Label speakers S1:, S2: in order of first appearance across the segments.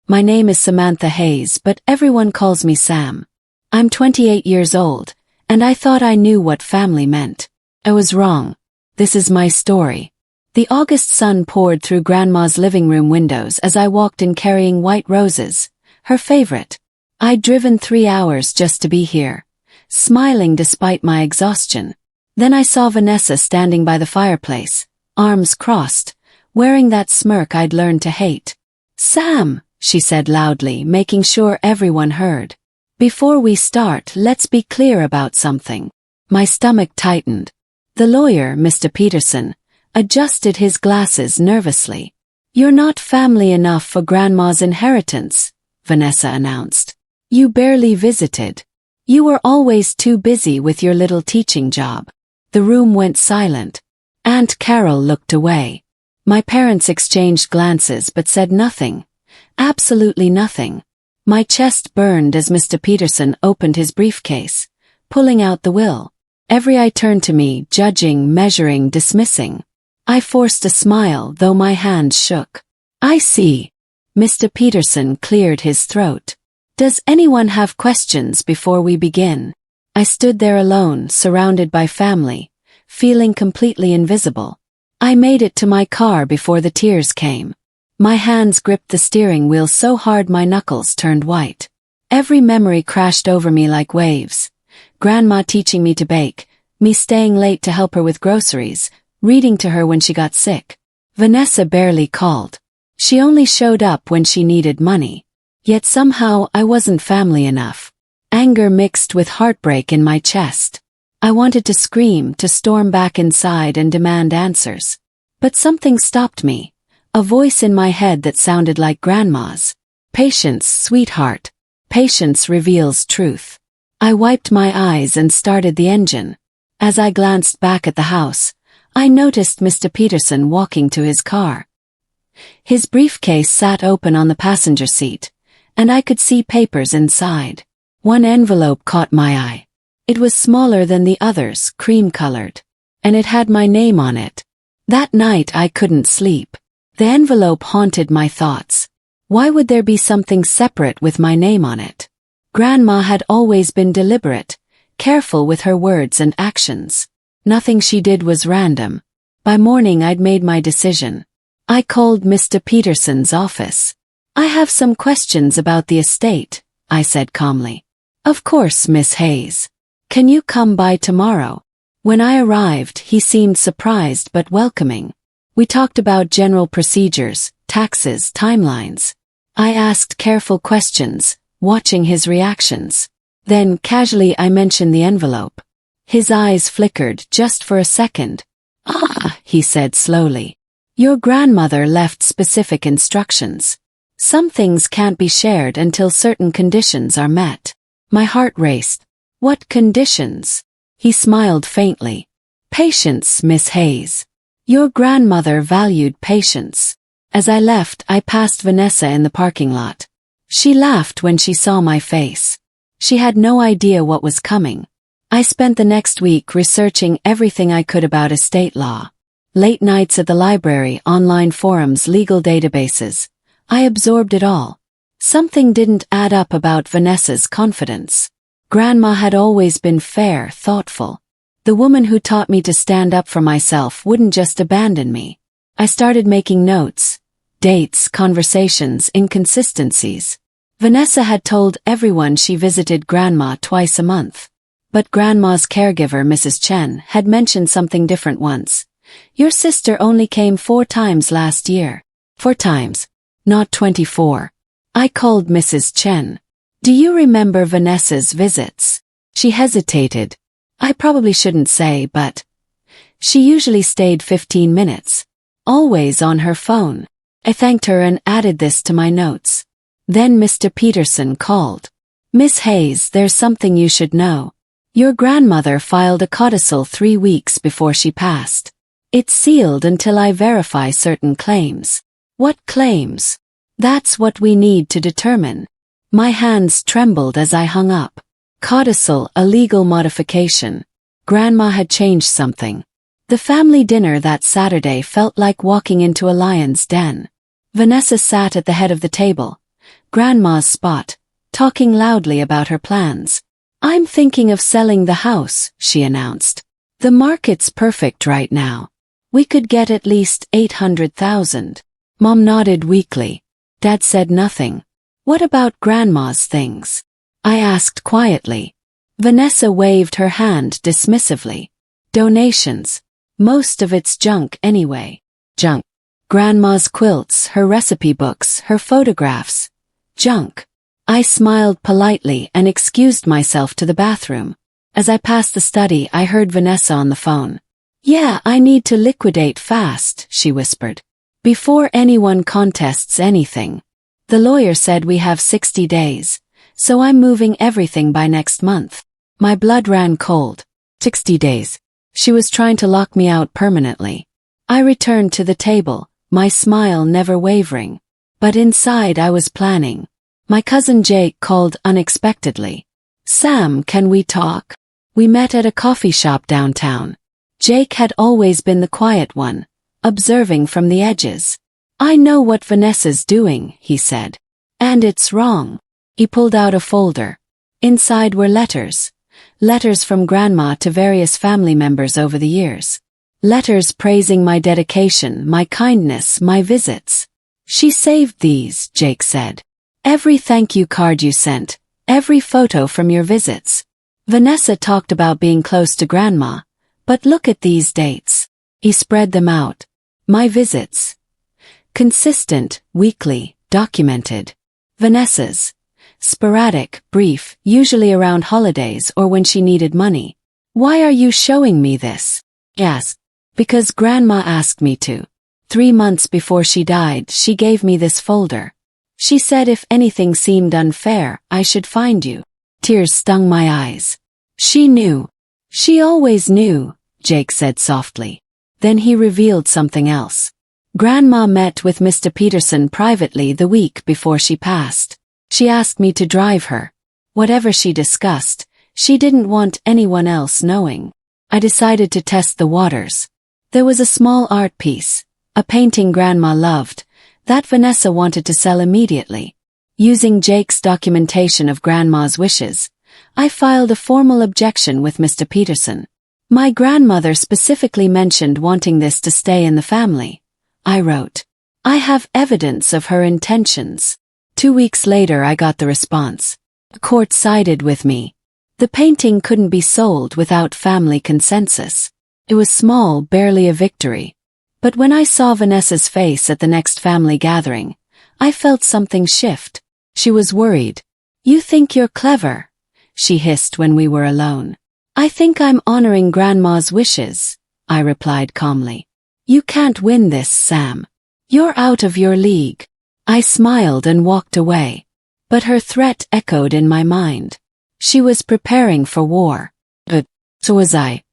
S1: My name is Samantha Hayes, but everyone calls me Sam. I'm 28 years old, and I thought I knew what family meant. I was wrong. This is my story. The August sun poured through Grandma's living room windows as I walked in carrying white roses, her favorite. I'd driven 3 hours just to be here, smiling despite my exhaustion. Then I saw Vanessa standing by the fireplace, arms crossed, wearing that smirk I'd learned to hate. "Sam," she said loudly, making sure everyone heard. "Before we start, let's be clear about something." My stomach tightened. The lawyer, Mr. Peterson, adjusted his glasses nervously. "You're not family enough for Grandma's inheritance," Vanessa announced. "You barely visited. You were always too busy with your little teaching job." The room went silent. Aunt Carol looked away. My parents exchanged glances but said nothing. Absolutely nothing. My chest burned as Mr. Peterson opened his briefcase, pulling out the will. Every eye turned to me, judging, measuring, dismissing. I forced a smile, though my hands shook. "I see." Mr. Peterson cleared his throat. "Does anyone have questions before we begin?" I stood there alone, surrounded by family, feeling completely invisible. I made it to my car before the tears came. My hands gripped the steering wheel so hard my knuckles turned white. Every memory crashed over me like waves. Grandma teaching me to bake, me staying late to help her with groceries, reading to her when she got sick. Vanessa barely called. She only showed up when she needed money. Yet somehow I wasn't family enough. Anger mixed with heartbreak in my chest. I wanted to scream, to storm back inside and demand answers. But something stopped me. A voice in my head that sounded like Grandma's. "Patience, sweetheart. Patience reveals truth." I wiped my eyes and started the engine. As I glanced back at the house, I noticed Mr. Peterson walking to his car. His briefcase sat open on the passenger seat, and I could see papers inside. One envelope caught my eye. It was smaller than the others, cream-colored, and it had my name on it. That night I couldn't sleep. The envelope haunted my thoughts. Why would there be something separate with my name on it? Grandma had always been deliberate, careful with her words and actions. Nothing she did was random. By morning I'd made my decision. I called Mr. Peterson's office. "I have some questions about the estate," I said calmly. "Of course, Miss Hayes. Can you come by tomorrow?" When I arrived, he seemed surprised but welcoming. We talked about general procedures, taxes, timelines. I asked careful questions, watching his reactions. Then, casually, I mentioned the envelope. His eyes flickered just for a second. "Ah," he said slowly. "Your grandmother left specific instructions. Some things can't be shared until certain conditions are met." My heart raced. "What conditions?" He smiled faintly. "Patience, Miss Hayes. Your grandmother valued patience." As I left, I passed Vanessa in the parking lot. She laughed when she saw my face. She had no idea what was coming. I spent the next week researching everything I could about estate law. Late nights at the library, online forums, legal databases. I absorbed it all. Something didn't add up about Vanessa's confidence. Grandma had always been fair, thoughtful. The woman who taught me to stand up for myself wouldn't just abandon me. I started making notes. Dates, conversations, inconsistencies. Vanessa had told everyone she visited Grandma twice a month. But Grandma's caregiver, Mrs. Chen, had mentioned something different once. "Your sister only came 4 times last year." 4 times. Not 24. I called Mrs. Chen. "Do you remember Vanessa's visits?" She hesitated. I probably shouldn't say, but she usually stayed 15 minutes. Always on her phone. I thanked her and added this to my notes. Then Mr. Peterson called. "Miss Hayes, there's something you should know. Your grandmother filed a codicil 3 weeks before she passed. It's sealed until I verify certain claims." "What claims?" "That's what we need to determine." My hands trembled as I hung up. Codicil, a legal modification. Grandma had changed something. The family dinner that Saturday felt like walking into a lion's den. Vanessa sat at the head of the table, Grandma's spot, talking loudly about her plans. "I'm thinking of selling the house," she announced. "The market's perfect right now. We could get at least 800,000. Mom nodded weakly. Dad said nothing. "What about Grandma's things?" I asked quietly. Vanessa waved her hand dismissively. "Donations. Most of it's junk anyway." "Junk." "Grandma's quilts, her recipe books, her photographs. Junk." I smiled politely and excused myself to the bathroom. As I passed the study, I heard Vanessa on the phone. "Yeah, I need to liquidate fast," she whispered. "Before anyone contests anything. The lawyer said we have 60 days, so I'm moving everything by next month." My blood ran cold. 60 days. She was trying to lock me out permanently. I returned to the table, my smile never wavering. But inside I was planning. My cousin Jake called unexpectedly. "Sam, can we talk?" We met at a coffee shop downtown. Jake had always been the quiet one, observing from the edges. "I know what Vanessa's doing," he said. "And it's wrong." He pulled out a folder. Inside were letters. Letters from Grandma to various family members over the years. Letters praising my dedication, my kindness, my visits. "She saved these," Jake said. "Every thank you card you sent, every photo from your visits. Vanessa talked about being close to Grandma, but look at these dates." He spread them out. My visits. Consistent, weekly, documented. Vanessa's. Sporadic, brief, usually around holidays or when she needed money. "Why are you showing me this?" "Yes. Because Grandma asked me to. 3 months before she died, she gave me this folder. She said if anything seemed unfair, I should find you." Tears stung my eyes. "She knew. She always knew," Jake said softly. Then he revealed something else. Grandma met with Mr. Peterson privately the week before she passed. She asked me to drive her. Whatever she discussed, she didn't want anyone else knowing. I decided to test the waters. There was a small art piece, a painting Grandma loved, that Vanessa wanted to sell immediately. Using Jake's documentation of Grandma's wishes, I filed a formal objection with Mr. Peterson. "My grandmother specifically mentioned wanting this to stay in the family," I wrote. "I have evidence of her intentions." 2 weeks later I got the response. The court sided with me. The painting couldn't be sold without family consensus. It was small, barely a victory. But when I saw Vanessa's face at the next family gathering, I felt something shift. She was worried. "You think you're clever," she hissed when we were alone. "I think I'm honoring Grandma's wishes," I replied calmly. "You can't win this, Sam. You're out of your league." I smiled and walked away. But her threat echoed in my mind. She was preparing for war. But so was I.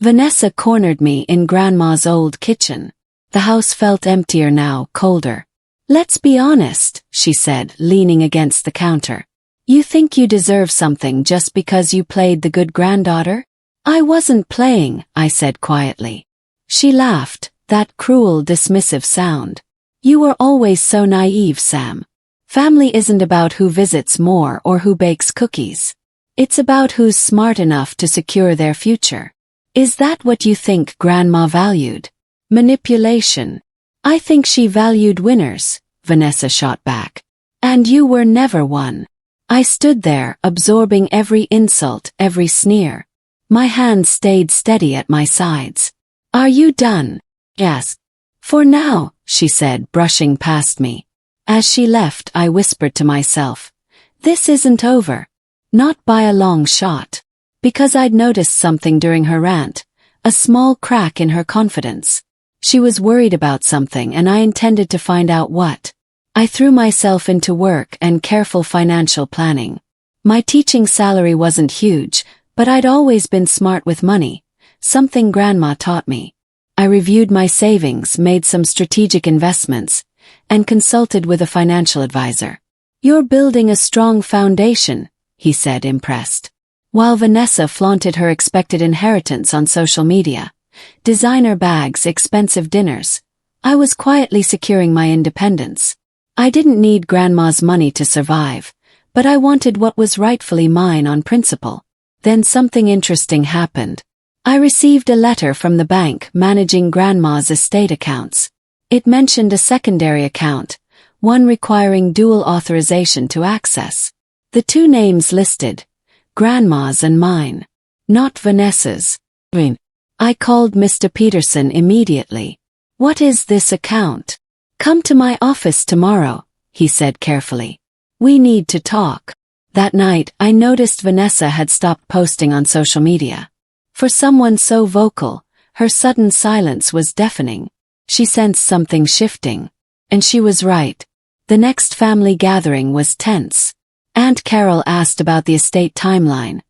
S1: Vanessa cornered me in Grandma's old kitchen. The house felt emptier now, colder. "Let's be honest," she said, leaning against the counter. "You think you deserve something just because you played the good granddaughter?" "I wasn't playing," I said quietly. She laughed, that cruel, dismissive sound. "You were always so naive, Sam. Family isn't about who visits more or who bakes cookies. It's about who's smart enough to secure their future." "Is that what you think Grandma valued? Manipulation?" "I think she valued winners," Vanessa shot back. "And you were never one." I stood there, absorbing every insult, every sneer. My hands stayed steady at my sides. "Are you done?" "Yes. For now," she said, brushing past me. As she left, I whispered to myself, "This isn't over." Not by a long shot. Because I'd noticed something during her rant, a small crack in her confidence. She was worried about something and I intended to find out what. I threw myself into work and careful financial planning. My teaching salary wasn't huge, but I'd always been smart with money, something Grandma taught me. I reviewed my savings, made some strategic investments, and consulted with a financial advisor. "You're building a strong foundation," he said, impressed. While Vanessa flaunted her expected inheritance on social media, designer bags, expensive dinners, I was quietly securing my independence. I didn't need Grandma's money to survive, but I wanted what was rightfully mine on principle. Then something interesting happened. I received a letter from the bank managing Grandma's estate accounts. It mentioned a secondary account, one requiring dual authorization to access. The two names listed, Grandma's and mine, not Vanessa's. I called Mr. Peterson immediately. "What is this account?" "Come to my office tomorrow," he said carefully. "We need to talk." That night, I noticed Vanessa had stopped posting on social media. For someone so vocal, her sudden silence was deafening. She sensed something shifting. And she was right. The next family gathering was tense. Aunt Carol asked about the estate timeline,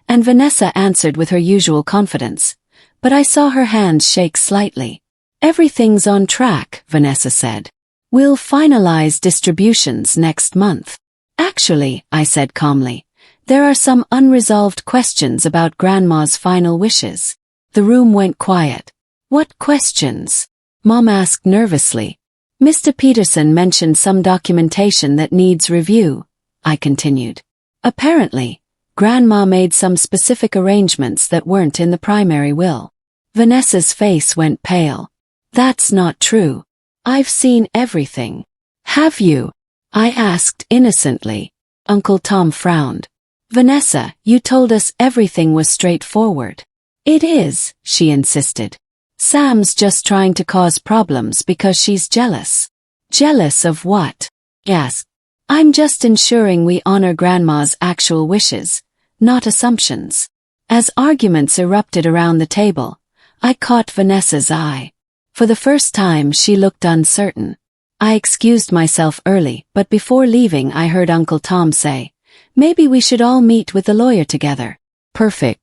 S1: and Vanessa answered with her usual confidence. But I saw her hands shake slightly. "Everything's on track," Vanessa said. "We'll finalize distributions next month." "Actually," I said calmly, "there are some unresolved questions about Grandma's final wishes." The room went quiet. "What questions?" Mom asked nervously. "Mr. Peterson mentioned some documentation that needs review," I continued. "Apparently, Grandma made some specific arrangements that weren't in the primary will." Vanessa's face went pale. "That's not true. I've seen everything." "Have you?" I asked innocently. Uncle Tom frowned. "Vanessa, you told us everything was straightforward." "It is," she insisted. "Sam's just trying to cause problems because she's jealous." "Jealous of what?" "Yes. I'm just ensuring we honor Grandma's actual wishes, not assumptions." As arguments erupted around the table, I caught Vanessa's eye. For the first time she looked uncertain. I excused myself early, but before leaving I heard Uncle Tom say, "Maybe we should all meet with the lawyer together." Perfect.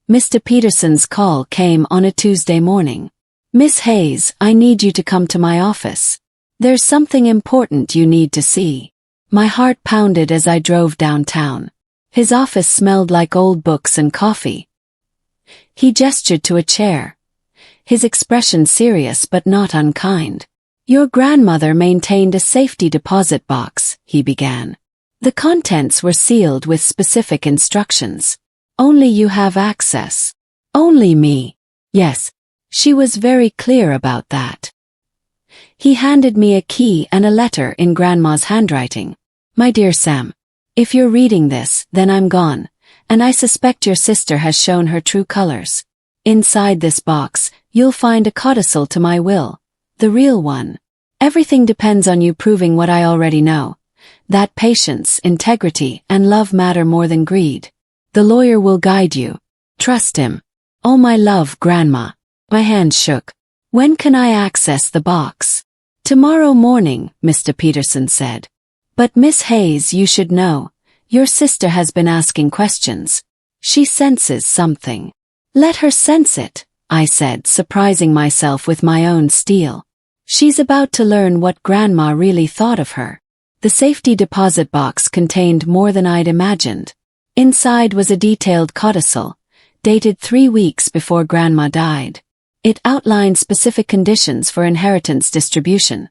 S1: Mr. Peterson's call came on a Tuesday morning. "Miss Hayes, I need you to come to my office. There's something important you need to see." My heart pounded as I drove downtown. His office smelled like old books and coffee. He gestured to a chair. His expression serious but not unkind. "Your grandmother maintained a safety deposit box," he began. "The contents were sealed with specific instructions. Only you have access." "Only me?" "Yes. She was very clear about that." He handed me a key and a letter in Grandma's handwriting. "My dear Sam, if you're reading this, then I'm gone, and I suspect your sister has shown her true colors. Inside this box, you'll find a codicil to my will, the real one. Everything depends on you proving what I already know, that patience, integrity, and love matter more than greed. The lawyer will guide you. Trust him. Oh, my love, Grandma." My hand shook. "When can I access the box?" "Tomorrow morning," Mr. Peterson said. "But Miss Hayes, you should know, your sister has been asking questions. She senses something." "Let her sense it," I said, surprising myself with my own steel. "She's about to learn what Grandma really thought of her." The safety deposit box contained more than I'd imagined. Inside was a detailed codicil, dated 3 weeks before Grandma died. It outlined specific conditions for inheritance distribution,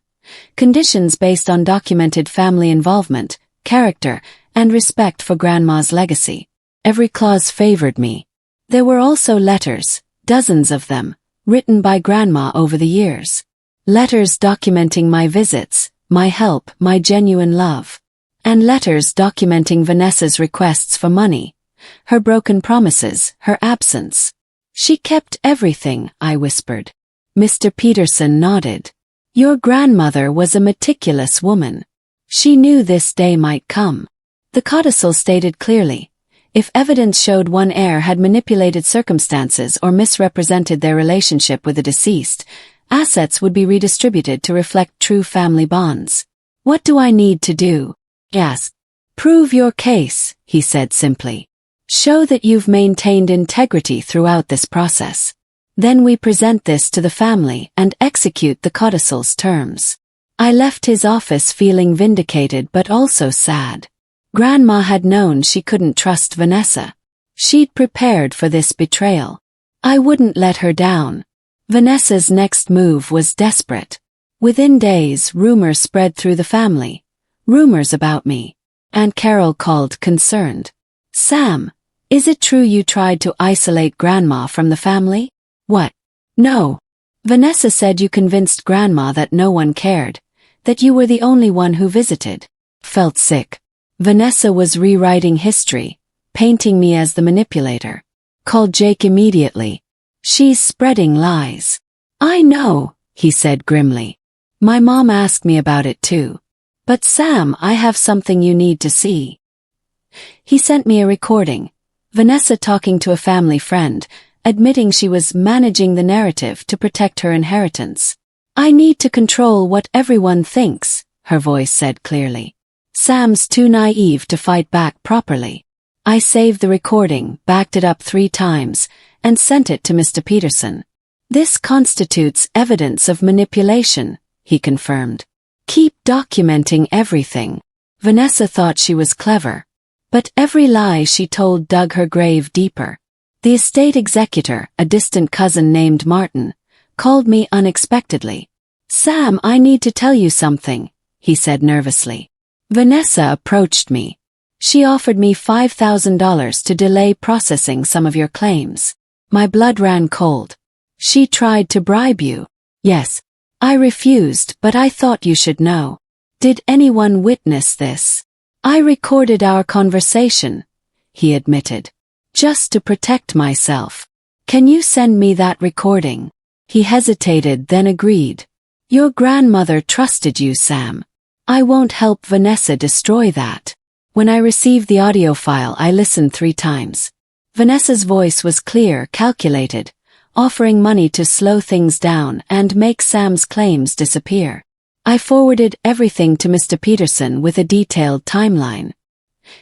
S1: conditions based on documented family involvement, character, and respect for Grandma's legacy. Every clause favored me. There were also letters, dozens of them, written by Grandma over the years. Letters documenting my visits, my help, my genuine love. And letters documenting Vanessa's requests for money, her broken promises, her absence. "She kept everything," I whispered. Mr. Peterson nodded. "Your grandmother was a meticulous woman. She knew this day might come." The codicil stated clearly, if evidence showed one heir had manipulated circumstances or misrepresented their relationship with the deceased, assets would be redistributed to reflect true family bonds. "What do I need to do?" "Yes. Prove your case," he said simply. "Show that you've maintained integrity throughout this process. Then we present this to the family and execute the codicil's terms." I left his office feeling vindicated but also sad. Grandma had known she couldn't trust Vanessa. She'd prepared for this betrayal. I wouldn't let her down. Vanessa's next move was desperate. Within days, rumors spread through the family. Rumors about me. Aunt Carol called, concerned. Sam, is it true you tried to isolate Grandma from the family? What? No. Vanessa said you convinced Grandma that no one cared, that you were the only one who visited. Felt sick. Vanessa was rewriting history, painting me as the manipulator. Called Jake immediately. She's spreading lies. I know, he said grimly. My mom asked me about it too. But Sam, I have something you need to see. He sent me a recording. Vanessa talking to a family friend, admitting she was managing the narrative to protect her inheritance. I need to control what everyone thinks, her voice said clearly. Sam's too naive to fight back properly. I saved the recording, backed it up 3 times, and sent it to Mr. Peterson. This constitutes evidence of manipulation, he confirmed. Keep documenting everything. Vanessa thought she was clever. But every lie she told dug her grave deeper. The estate executor, a distant cousin named Martin, called me unexpectedly. Sam, I need to tell you something, he said nervously. Vanessa approached me. She offered me $5,000 to delay processing some of your claims. My blood ran cold. She tried to bribe you. Yes. I refused, but I thought you should know. Did anyone witness this? I recorded our conversation, he admitted. Just to protect myself. Can you send me that recording? He hesitated, then agreed. Your grandmother trusted you, Sam. I won't help Vanessa destroy that. When I received the audio file, I listened 3 times. Vanessa's voice was clear, calculated, offering money to slow things down and make Sam's claims disappear. I forwarded everything to Mr. Peterson with a detailed timeline.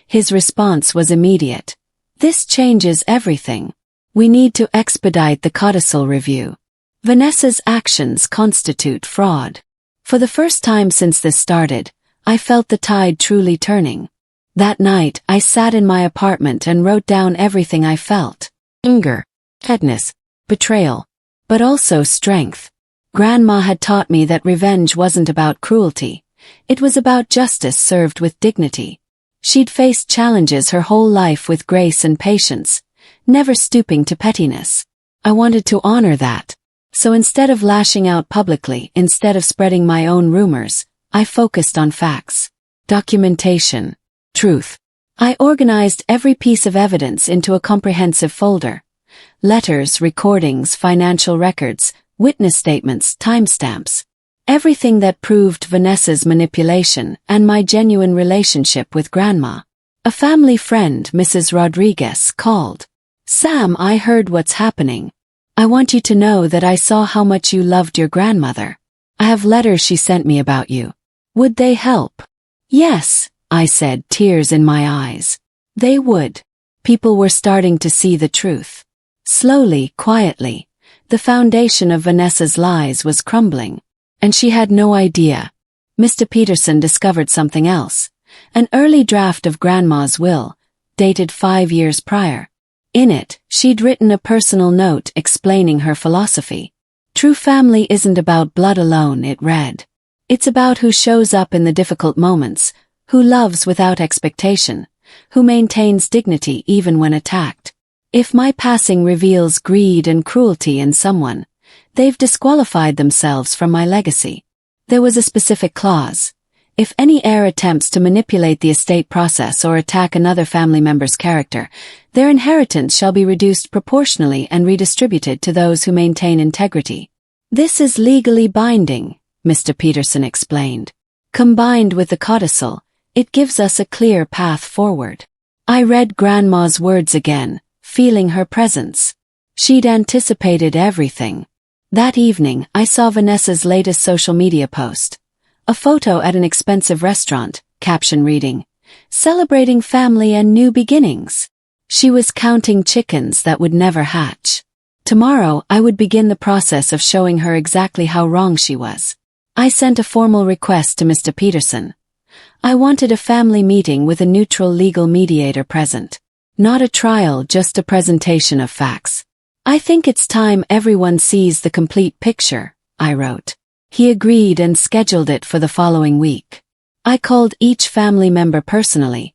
S1: His response was immediate. This changes everything. We need to expedite the codicil review. Vanessa's actions constitute fraud. For the first time since this started, I felt the tide truly turning. That night, I sat in my apartment and wrote down everything I felt. Anger, sadness, betrayal, but also strength. Grandma had taught me that revenge wasn't about cruelty. It was about justice served with dignity. She'd faced challenges her whole life with grace and patience, never stooping to pettiness. I wanted to honor that. So instead of lashing out publicly, instead of spreading my own rumors, I focused on facts. Documentation. Truth. I organized every piece of evidence into a comprehensive folder. Letters, recordings, financial records, witness statements, timestamps. Everything that proved Vanessa's manipulation and my genuine relationship with Grandma. A family friend, Mrs. Rodriguez, called. Sam, I heard what's happening. I want you to know that I saw how much you loved your grandmother. I have letters she sent me about you. Would they help? Yes, I said, tears in my eyes. They would. People were starting to see the truth. Slowly, quietly, the foundation of Vanessa's lies was crumbling. And she had no idea. Mr. Peterson discovered something else. An early draft of Grandma's will, dated 5 years prior. In it, she'd written a personal note explaining her philosophy. True family isn't about blood alone, it read. It's about who shows up in the difficult moments, who loves without expectation, who maintains dignity even when attacked. If my passing reveals greed and cruelty in someone, they've disqualified themselves from my legacy. There was a specific clause. If any heir attempts to manipulate the estate process or attack another family member's character, their inheritance shall be reduced proportionally and redistributed to those who maintain integrity. This is legally binding, Mr. Peterson explained. Combined with the codicil, it gives us a clear path forward. I read Grandma's words again, feeling her presence. She'd anticipated everything. That evening, I saw Vanessa's latest social media post. A photo at an expensive restaurant, caption reading, "Celebrating family and new beginnings." She was counting chickens that would never hatch. Tomorrow, I would begin the process of showing her exactly how wrong she was. I sent a formal request to Mr. Peterson. I wanted a family meeting with a neutral legal mediator present. Not a trial, just a presentation of facts. I think it's time everyone sees the complete picture, I wrote. He agreed and scheduled it for the following week. I called each family member personally,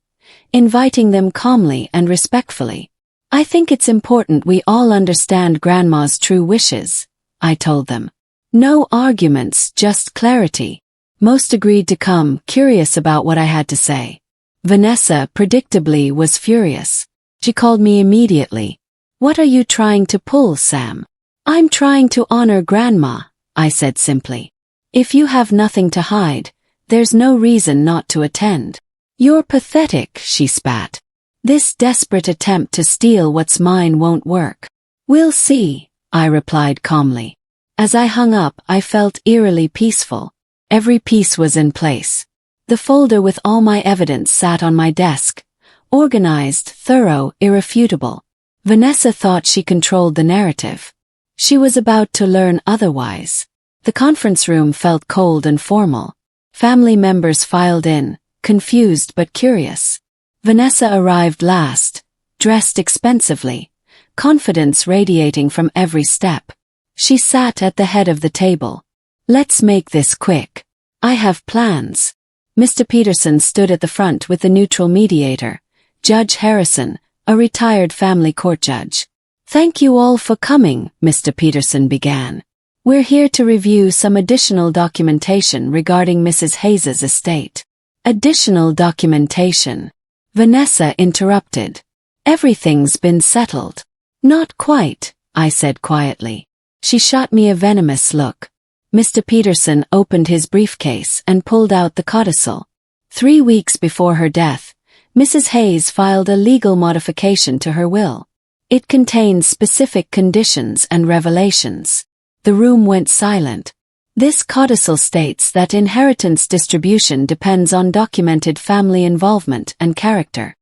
S1: inviting them calmly and respectfully. I think it's important we all understand Grandma's true wishes, I told them. No arguments, just clarity. Most agreed to come, curious about what I had to say. Vanessa, predictably, was furious. She called me immediately. What are you trying to pull, Sam? I'm trying to honor Grandma, I said simply. If you have nothing to hide, there's no reason not to attend. You're pathetic, she spat. This desperate attempt to steal what's mine won't work. We'll see, I replied calmly. As I hung up, I felt eerily peaceful. Every piece was in place. The folder with all my evidence sat on my desk. Organized, thorough, irrefutable. Vanessa thought she controlled the narrative. She was about to learn otherwise. The conference room felt cold and formal. Family members filed in, confused but curious. Vanessa arrived last, dressed expensively, confidence radiating from every step. She sat at the head of the table. Let's make this quick. I have plans. Mr. Peterson stood at the front with the neutral mediator, Judge Harrison, a retired family court judge. Thank you all for coming, Mr. Peterson began. We're here to review some additional documentation regarding Mrs. Hayes' estate. Additional documentation. Vanessa interrupted. Everything's been settled. Not quite, I said quietly. She shot me a venomous look. Mr. Peterson opened his briefcase and pulled out the codicil. 3 weeks before her death, Mrs. Hayes filed a legal modification to her will. It contained specific conditions and revelations. The room went silent. This codicil states that inheritance distribution depends on documented family involvement and character.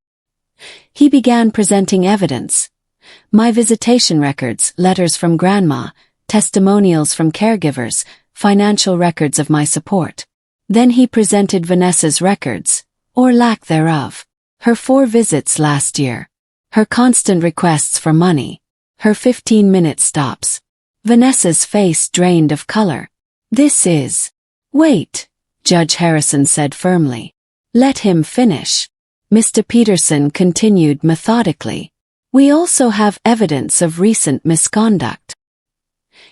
S1: He began presenting evidence. My visitation records, letters from Grandma, testimonials from caregivers, financial records of my support. Then he presented Vanessa's records, or lack thereof. Her 4 visits last year. Her constant requests for money. Her 15-minute stops. Vanessa's face drained of color. This is... Wait, Judge Harrison said firmly. Let him finish. Mr. Peterson continued methodically. We also have evidence of recent misconduct.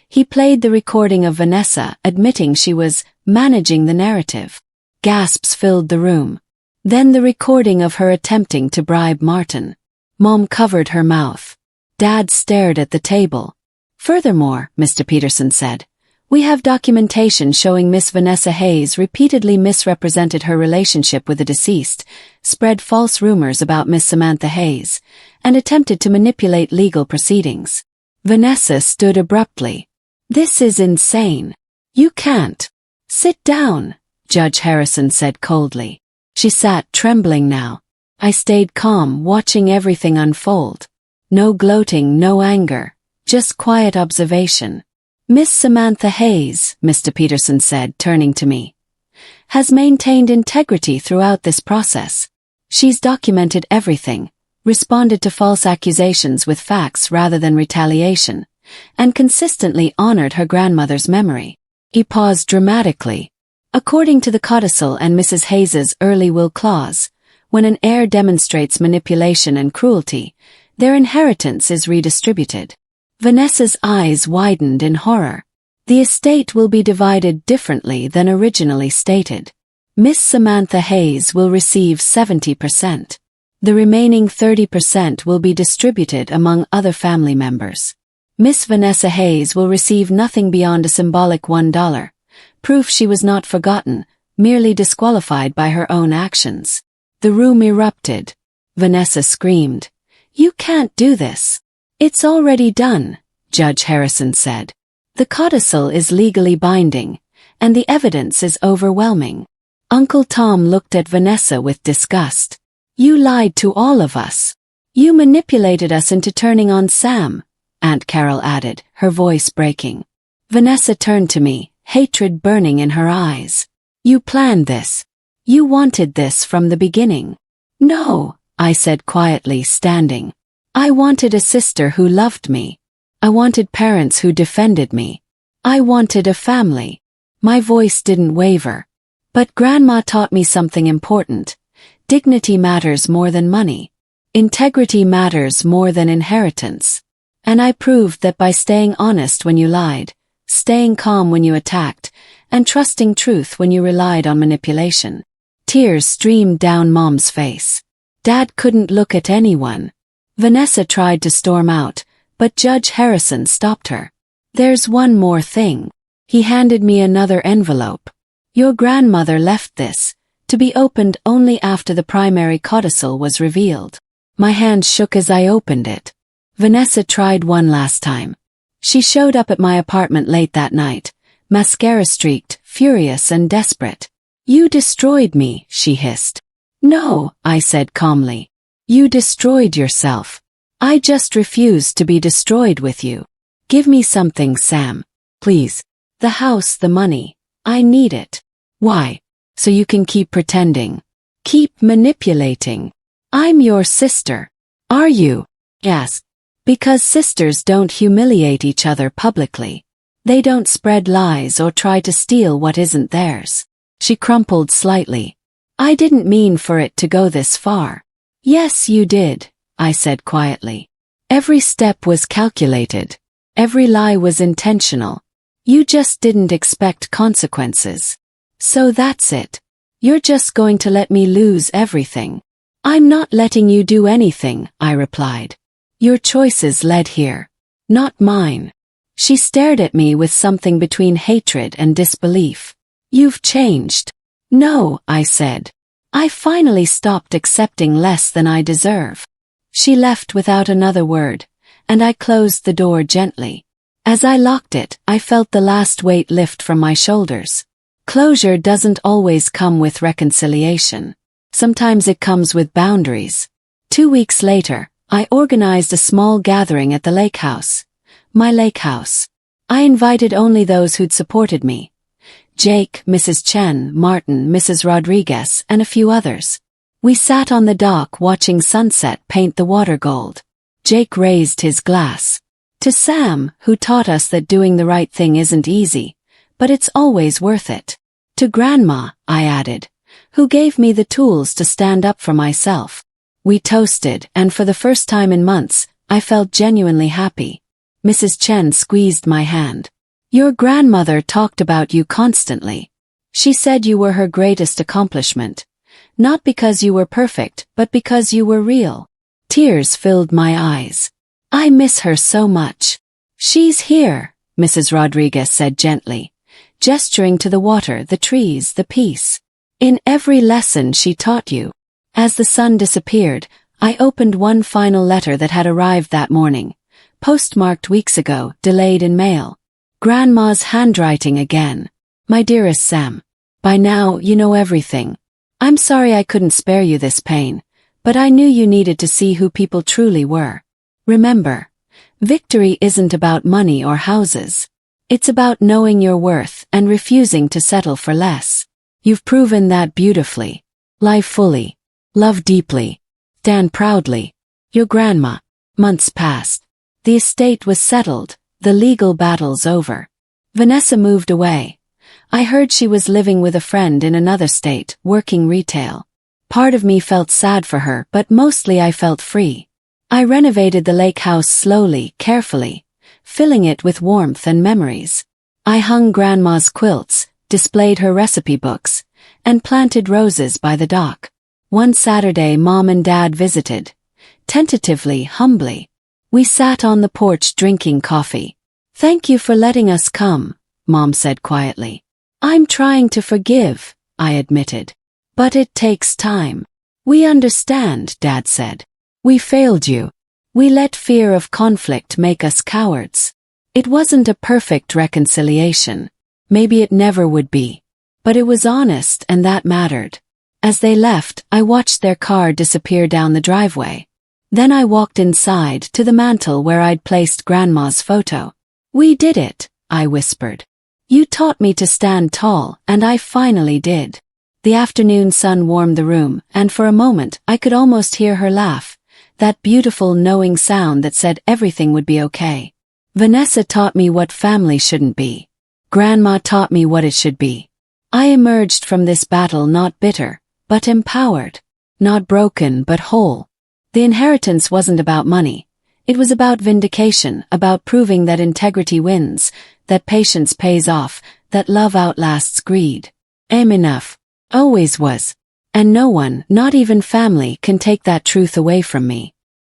S1: He played the recording of Vanessa admitting she was managing the narrative. Gasps filled the room. Then the recording of her attempting to bribe Martin. Mom covered her mouth. Dad stared at the table. Furthermore, Mr. Peterson said, we have documentation showing Miss Vanessa Hayes repeatedly misrepresented her relationship with the deceased, spread false rumors about Miss Samantha Hayes, and attempted to manipulate legal proceedings. Vanessa stood abruptly. This is insane. You can't. Sit down, Judge Harrison said coldly. She sat trembling now. I stayed calm, watching everything unfold. No gloating, no anger, just quiet observation. Miss Samantha Hayes, Mr. Peterson said, turning to me, has maintained integrity throughout this process. She's documented everything, responded to false accusations with facts rather than retaliation, and consistently honored her grandmother's memory. He paused dramatically. According to the codicil and Mrs. Hayes's early will clause, when an heir demonstrates manipulation and cruelty, their inheritance is redistributed. Vanessa's eyes widened in horror. The estate will be divided differently than originally stated. Miss Samantha Hayes will receive 70%. The remaining 30% will be distributed among other family members. Miss Vanessa Hayes will receive nothing beyond a symbolic $1, proof she was not forgotten, merely disqualified by her own actions. The room erupted. Vanessa screamed, "You can't do this." "It's already done," Judge Harrison said. "The codicil is legally binding, and the evidence is overwhelming." Uncle Tom looked at Vanessa with disgust. "You lied to all of us. You manipulated us into turning on Sam," Aunt Carol added, her voice breaking. Vanessa turned to me, hatred burning in her eyes. "You planned this. You wanted this from the beginning." "No," I said quietly, standing. "I wanted a sister who loved me. I wanted parents who defended me. I wanted a family." My voice didn't waver. But Grandma taught me something important. Dignity matters more than money. Integrity matters more than inheritance. And I proved that by staying honest when you lied, staying calm when you attacked, and trusting truth when you relied on manipulation. Tears streamed down Mom's face. Dad couldn't look at anyone. Vanessa tried to storm out, but Judge Harrison stopped her. There's one more thing. He handed me another envelope. Your grandmother left this, to be opened only after the primary codicil was revealed. My hand shook as I opened it. Vanessa tried one last time. She showed up at my apartment late that night, mascara-streaked, furious and desperate. You destroyed me, she hissed. No, I said calmly. You destroyed yourself. I just refused to be destroyed with you. Give me something, Sam. Please. The house, the money. I need it. Why? So you can keep pretending. Keep manipulating. I'm your sister. Are you? Yes. Because sisters don't humiliate each other publicly. They don't spread lies or try to steal what isn't theirs. She crumpled slightly. I didn't mean for it to go this far. Yes, you did, I said quietly. Every step was calculated. Every lie was intentional. You just didn't expect consequences. So that's it. You're just going to let me lose everything. I'm not letting you do anything, I replied. Your choices led here. Not mine. She stared at me with something between hatred and disbelief. You've changed. No, I said. I finally stopped accepting less than I deserve. She left without another word, and I closed the door gently. As I locked it, I felt the last weight lift from my shoulders. Closure doesn't always come with reconciliation. Sometimes it comes with boundaries. 2 weeks later, I organized a small gathering at the lake house. My lake house. I invited only those who'd supported me. Jake, Mrs. Chen, Martin, Mrs. Rodriguez, and a few others. We sat on the dock watching sunset paint the water gold. Jake raised his glass. To Sam, who taught us that doing the right thing isn't easy, but it's always worth it. To Grandma, I added, who gave me the tools to stand up for myself. We toasted, and for the first time in months, I felt genuinely happy. Mrs. Chen squeezed my hand. Your grandmother talked about you constantly. She said you were her greatest accomplishment. Not because you were perfect, but because you were real. Tears filled my eyes. I miss her so much. She's here, Mrs. Rodriguez said gently, gesturing to the water, the trees, the peace. In every lesson she taught you. As the sun disappeared, I opened one final letter that had arrived that morning. Postmarked weeks ago, delayed in mail. Grandma's handwriting again. My dearest Sam. By now, you know everything. I'm sorry I couldn't spare you this pain, but I knew you needed to see who people truly were. Remember, victory isn't about money or houses. It's about knowing your worth and refusing to settle for less. You've proven that beautifully. Live fully. Love deeply. Stand proudly. Your grandma. Months passed. The estate was settled, the legal battles over. Vanessa moved away. I heard she was living with a friend in another state, working retail. Part of me felt sad for her, but mostly I felt free. I renovated the lake house slowly, carefully, filling it with warmth and memories. I hung Grandma's quilts, displayed her recipe books, and planted roses by the dock. One Saturday Mom and Dad visited. Tentatively, humbly. We sat on the porch drinking coffee. Thank you for letting us come, Mom said quietly. I'm trying to forgive, I admitted. But it takes time. We understand, Dad said. We failed you. We let fear of conflict make us cowards. It wasn't a perfect reconciliation. Maybe it never would be. But it was honest, and that mattered. As they left, I watched their car disappear down the driveway. Then I walked inside to the mantel where I'd placed Grandma's photo. We did it, I whispered. You taught me to stand tall, and I finally did. The afternoon sun warmed the room, and for a moment I could almost hear her laugh, that beautiful knowing sound that said everything would be okay. Vanessa taught me what family shouldn't be. Grandma taught me what it should be. I emerged from this battle not bitter, but empowered. Not broken but whole. The inheritance wasn't about money. It was about vindication, about proving that integrity wins, that patience pays off, that love outlasts greed. I'm enough. Always was. And no one, not even family, can take that truth away from me.